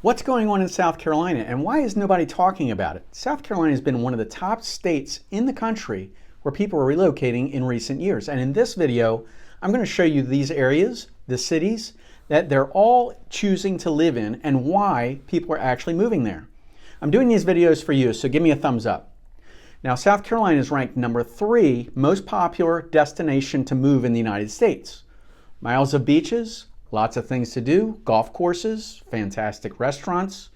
What's going on in South Carolina and why is nobody talking about it? South Carolina has been one of the top states in the country where people are relocating in recent years. And in this video, I'm going to show you these areas, the cities that they're all choosing to live in and why people are actually moving there. I'm doing these videos for you, so give me a thumbs up. Now, South Carolina is ranked number 3 most popular destination to move in the United States. Miles of beaches, lots of things to do, golf courses, fantastic restaurants,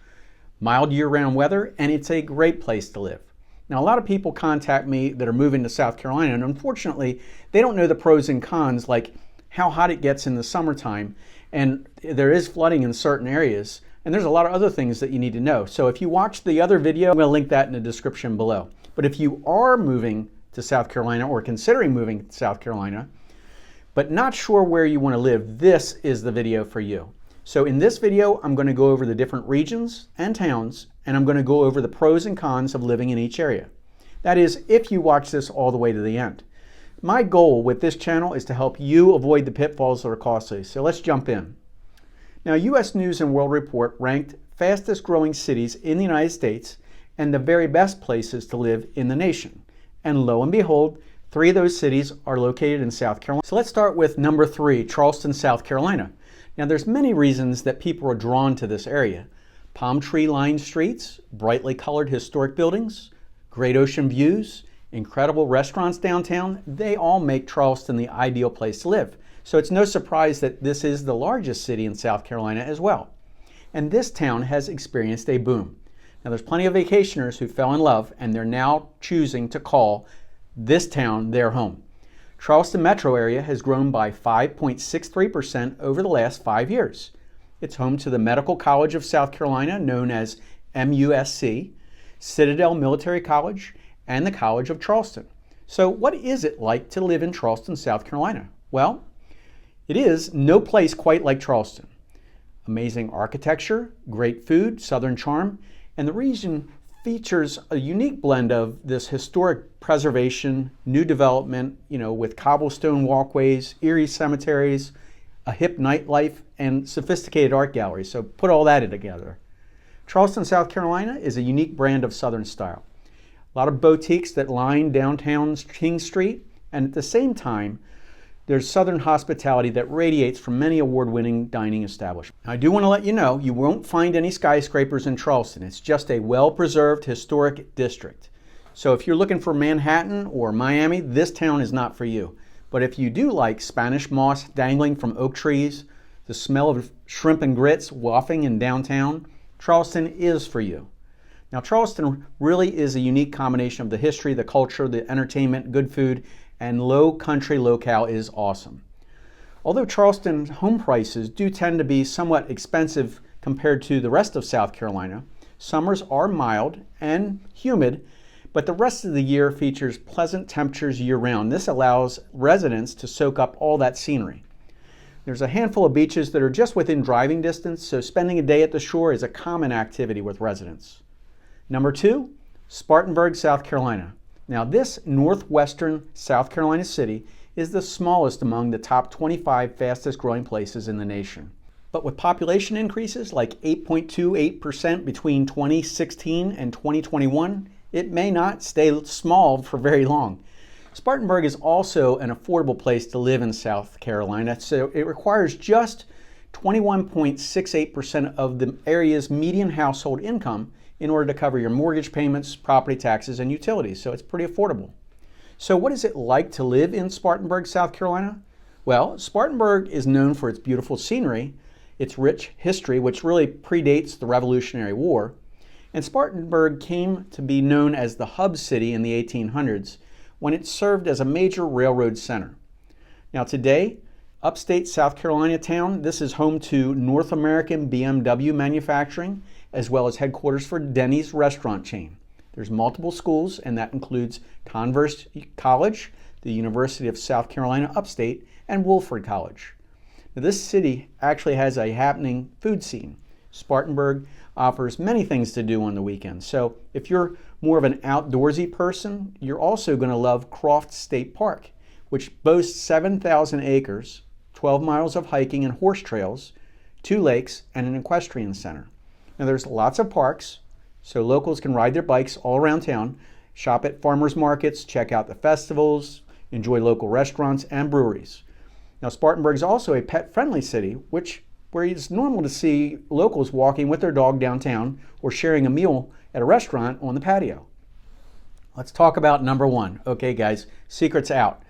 mild year-round weather, and it's a great place to live. Now, a lot of people contact me that are moving to South Carolina, and unfortunately, they don't know the pros and cons, like how hot it gets in the summertime, and there is flooding in certain areas, and there's a lot of other things that you need to know. So if you watched the other video, I'm going to link that in the description below. But if you are moving to South Carolina or considering moving to South Carolina, but not sure where you want to live, this is the video for you. So in this video, I'm going to go over the different regions and towns, and I'm going to go over the pros and cons of living in each area. That is, if you watch this all the way to the end. My goal with this channel is to help you avoid the pitfalls that are costly. So let's jump in. Now, U.S. News and World Report ranked fastest growing cities in the United States and the very best places to live in the nation. And lo and behold, 3 of those cities are located in South Carolina. So let's start with number 3, Charleston, South Carolina. Now, there's many reasons that people are drawn to this area. Palm tree lined streets, brightly colored historic buildings, great ocean views, incredible restaurants downtown, they all make Charleston the ideal place to live. So it's no surprise that this is the largest city in South Carolina as well. And this town has experienced a boom. Now, there's plenty of vacationers who fell in love and they're now choosing to call this town their home. Charleston metro area has grown by 5.63% over the last 5 years. It's home to the Medical College of South Carolina, known as MUSC, Citadel Military College, and the College of Charleston. So what is it like to live in Charleston, South Carolina? Well, it is no place quite like Charleston. Amazing architecture, great food, southern charm, and the region features a unique blend of this historic preservation, new development, with cobblestone walkways, eerie cemeteries, a hip nightlife, and sophisticated art galleries. So put all that together. Charleston, South Carolina is a unique brand of Southern style. A lot of boutiques that line downtown King Street, and at the same time, there's Southern hospitality that radiates from many award-winning dining establishments. I do want to let you know, you won't find any skyscrapers in Charleston. It's just a well-preserved historic district. So if you're looking for Manhattan or Miami, this town is not for you. But if you do like Spanish moss dangling from oak trees, the smell of shrimp and grits wafting in downtown, Charleston is for you. Now, Charleston really is a unique combination of the history, the culture, the entertainment, good food, and low country locale is awesome. Although Charleston's home prices do tend to be somewhat expensive compared to the rest of South Carolina, summers are mild and humid, but the rest of the year features pleasant temperatures year-round. This allows residents to soak up all that scenery. There's a handful of beaches that are just within driving distance, so spending a day at the shore is a common activity with residents. Number 2, Spartanburg, South Carolina. Now, this northwestern South Carolina city is the smallest among the top 25 fastest growing places in the nation. But with population increases like 8.28% between 2016 and 2021, it may not stay small for very long. Spartanburg is also an affordable place to live in South Carolina, so it requires just 21.68% of the area's median household income in order to cover your mortgage payments, property taxes, and utilities. So it's pretty affordable. So what is it like to live in Spartanburg, South Carolina? Well, Spartanburg is known for its beautiful scenery, its rich history, which really predates the Revolutionary War. And Spartanburg came to be known as the hub city in the 1800s when it served as a major railroad center. Now today, upstate South Carolina town, this is home to North American BMW manufacturing, as well as headquarters for Denny's restaurant chain. There's multiple schools, and that includes Converse College, the University of South Carolina Upstate, and Woolford College. Now, this city actually has a happening food scene. Spartanburg offers many things to do on the weekends. So if you're more of an outdoorsy person, you're also going to love Croft State Park, which boasts 7,000 acres, 12 miles of hiking and horse trails, 2 lakes, and an equestrian center. Now there's lots of parks, so locals can ride their bikes all around town, shop at farmers markets, check out the festivals, enjoy local restaurants and breweries. Now Spartanburg is also a pet-friendly city, where it's normal to see locals walking with their dog downtown or sharing a meal at a restaurant on the patio. Let's talk about number one. Okay guys, secrets out.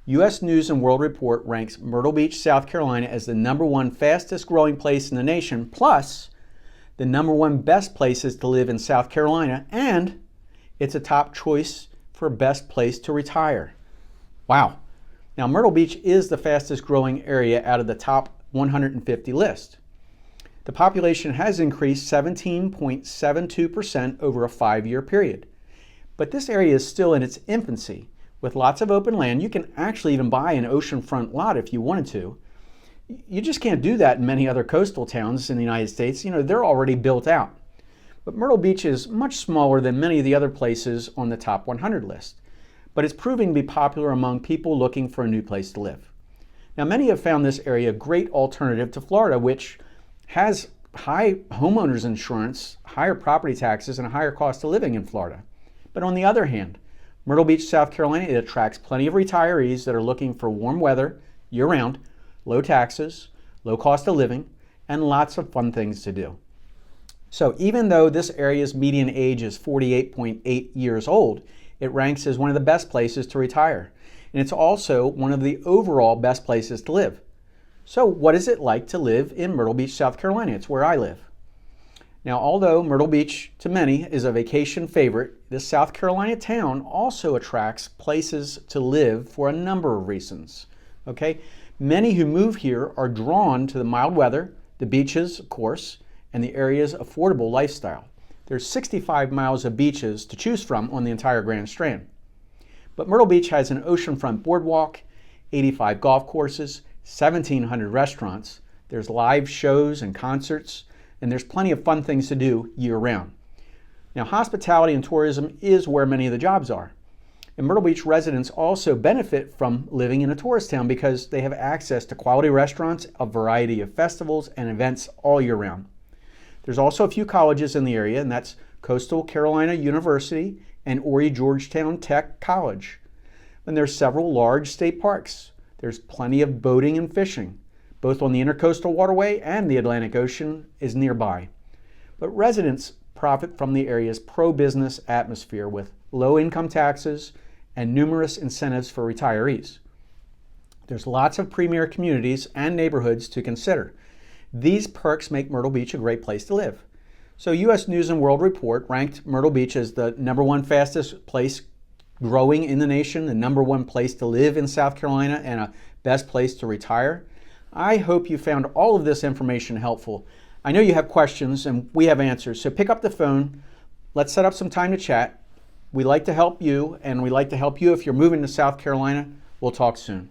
U.S. News and World Report ranks Myrtle Beach, South Carolina as the #1 fastest growing place in the nation, plus the #1 best places to live in South Carolina, and it's a top choice for best place to retire. Wow. Now Myrtle Beach is the fastest growing area out of the top 150 list. The population has increased 17.72% over a 5-year period. But this area is still in its infancy. With lots of open land, you can actually even buy an oceanfront lot if you wanted to. You just can't do that in many other coastal towns in the United States. They're already built out. But Myrtle Beach is much smaller than many of the other places on the top 100 list. But it's proving to be popular among people looking for a new place to live. Now, many have found this area a great alternative to Florida, which has high homeowners insurance, higher property taxes, and a higher cost of living in Florida. But on the other hand, Myrtle Beach, South Carolina, it attracts plenty of retirees that are looking for warm weather year-round, low taxes, low cost of living, and lots of fun things to do. So even though this area's median age is 48.8 years old, it ranks as one of the best places to retire. And it's also one of the overall best places to live. So what is it like to live in Myrtle Beach, South Carolina? It's where I live. Now, although Myrtle Beach, to many, is a vacation favorite, this South Carolina town also attracts places to live for a number of reasons. Okay? Many who move here are drawn to the mild weather, the beaches, of course, and the area's affordable lifestyle. There's 65 miles of beaches to choose from on the entire Grand Strand. But Myrtle Beach has an oceanfront boardwalk, 85 golf courses, 1,700 restaurants. There's live shows and concerts, and there's plenty of fun things to do year-round. Now, hospitality and tourism is where many of the jobs are. And Myrtle Beach residents also benefit from living in a tourist town because they have access to quality restaurants, a variety of festivals, and events all year round. There's also a few colleges in the area, and that's Coastal Carolina University and Horry Georgetown Tech College. And there's several large state parks. There's plenty of boating and fishing, both on the Intercoastal Waterway and the Atlantic Ocean is nearby. But residents profit from the area's pro-business atmosphere with low income taxes and numerous incentives for retirees. There's lots of premier communities and neighborhoods to consider. These perks make Myrtle Beach a great place to live. So U.S. News and World Report ranked Myrtle Beach as the #1 fastest place growing in the nation, the #1 place to live in South Carolina, and a best place to retire. I hope you found all of this information helpful. I know you have questions and we have answers, so pick up the phone. Let's set up some time to chat. We like to help you, and we like to help you if you're moving to South Carolina. We'll talk soon.